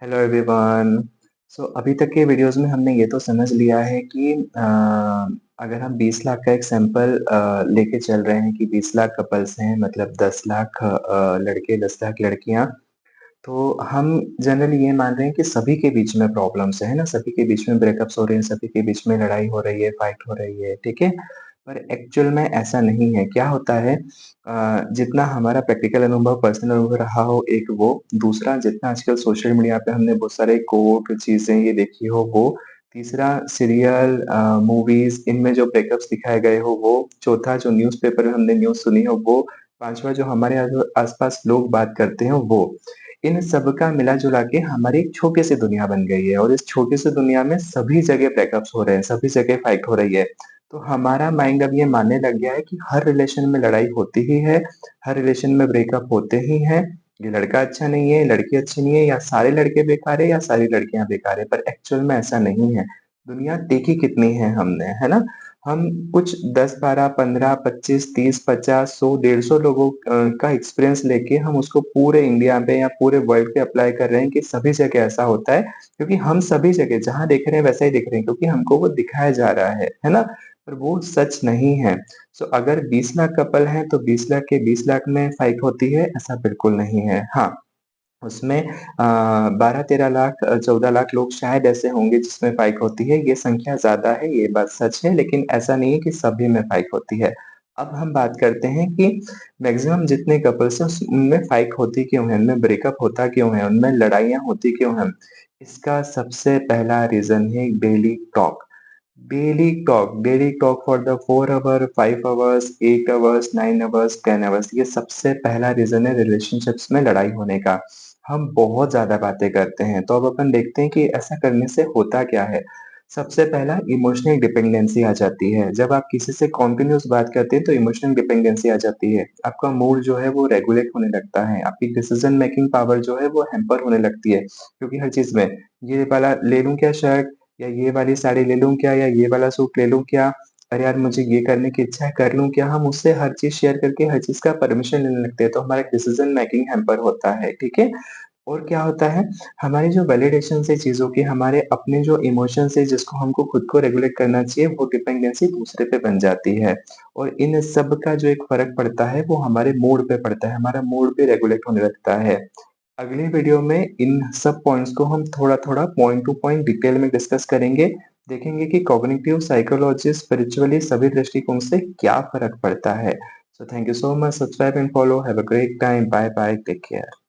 Hello everyone. सो अभी तक के वीडियोस में हमने ये तो समझ लिया है कि अगर हम 20 लाख का एक सैंपल लेके चल रहे हैं कि 20 लाख कपल्स हैं, मतलब 10 लाख लड़के, 10 लाख लड़कियां, तो हम जनरली ये मान रहे हैं कि सभी के बीच में प्रॉब्लम्स है ना, सभी के बीच में ब्रेकअप्स हो रहे हैं, सभी के बीच में लड़ाई हो रही है, फाइट हो रही है, ठीक है। पर एक्चुअल में ऐसा नहीं है। क्या होता है, जितना हमारा प्रैक्टिकल अनुभव, पर्सनल अनुभव रहा हो एक वो, दूसरा जितना आजकल सोशल मीडिया पे हमने बहुत सारे कोट चीजें ये देखी हो वो, तीसरा सीरियल, मूवीज, इनमें जो ब्रेकअप्स दिखाए गए हो वो, चौथा जो न्यूज़पेपर में हमने न्यूज़ सुनी हो वो, पांचवा जो हमारे आसपास लोग बात करते हैं वो, इन सब का मिला-जुला के हमारी एक छोटी-सी दुनिया बन गई है और इस छोटी-सी दुनिया में सभी जगह ब्रेकअप्स हो रहे हैं, सभी जगह फाइट हो रही है। तो हमारा माइंड अब ये मानने लग गया है कि हर रिलेशन में लड़ाई होती ही है, हर रिलेशन में ब्रेकअप होते ही हैं। ये लड़का अच्छा नहीं है, लड़की अच्छी नहीं है, या सारे लड़के बेकार है या सारी लड़कियाँ बेकार है, पर एक्चुअल में ऐसा नहीं है। दुनिया देखी कितनी है हमने, है ना? हम कुछ 10, 12, 15, 25, 30, 50, 100, 150 लोगों का एक्सपीरियंस लेके हम उसको पूरे इंडिया पे या पूरे वर्ल्ड पे अप्लाई कर रहे हैं कि सभी जगह ऐसा होता है, क्योंकि हम सभी जगह जहाँ देख रहे हैं वैसा ही दिख रहे हैं, क्योंकि हमको वो दिखाया जा रहा है ना? पर वो सच नहीं है। सो अगर 20 लाख कपल हैं तो 20 लाख के 20 लाख में फाइट होती है, ऐसा बिल्कुल नहीं है। हाँ, उसमें 12-13 लाख 14 लाख लोग शायद ऐसे होंगे जिसमें फ़ाइट होती है, ये संख्या ज़्यादा है, ये बात सच है, लेकिन ऐसा नहीं है कि सभी में फ़ाइट होती है। अब हम बात करते हैं कि मैक्सिमम जितने कपल्स हैं उनमें फ़ाइट होती क्यों है? उनमें ब्रेकअप होता क्यों है? उनमें लड़ाइयाँ होती क्यों हैं? इसका सबसे पहला रीज़न है daily talk. Daily talk for the 4 hour, 5 hours, 8 hours, 9 hours, 10 hours, ये सबसे पहला रीज़न है रिलेशनशिप्स में लड़ाई होने का। हम बहुत ज़्यादा बातें करते हैं, तो अब अपन देखते हैं कि ऐसा करने से होता क्या है। सबसे पहला इमोशनल डिपेंडेंसी आ जाती है। जब आप किसी से कंटीन्यूअस बात करते हैं तो इमोशनल डिपेंडेंसी आ जाती है। आपका मूड जो है वो रेगुलेट होने लगता है। आपकी डिसीजन मेकिंग पावर जो है वो हैम्पर होने लगती है। क्योंकि हर चीज़ में ये वाला ले लूँ क्या शर्ट, या ये वाली साड़ी ले लूँ क्या, या ये वाला सूट ले लूँ क्या? अरे यार, मुझे ये करने की इच्छा है, कर लूँ क्या? हम उससे हर चीज़ शेयर करके हर चीज़ का परमिशन लेने लगते हैं, तो हमारा डिसीजन मेकिंग हैम्पर होता है, ठीक है? और क्या होता है, हमारी जो वैलिडेशन है चीज़ों की, हमारे अपने जो इमोशंस है जिसको हमको खुद को रेगुलेट करना चाहिए, वो डिपेंडेंसी दूसरे पे बन जाती है। और इन सब का जो एक फ़र्क पड़ता है वो हमारे मूड पे पड़ता है, हमारा मूड भी रेगुलेट होने लगता है। अगली वीडियो में इन सब पॉइंट्स को हम थोड़ा-थोड़ा पॉइंट टू पॉइंट डिटेल में डिस्कस करेंगे। देखेंगे कि कॉग्निटिव साइकोलॉजी, स्पिरिचुअली सभी दृष्टिकोण से क्या फ़र्क पड़ता है। So thank you so much, subscribe and follow, have a great time, bye bye, take care.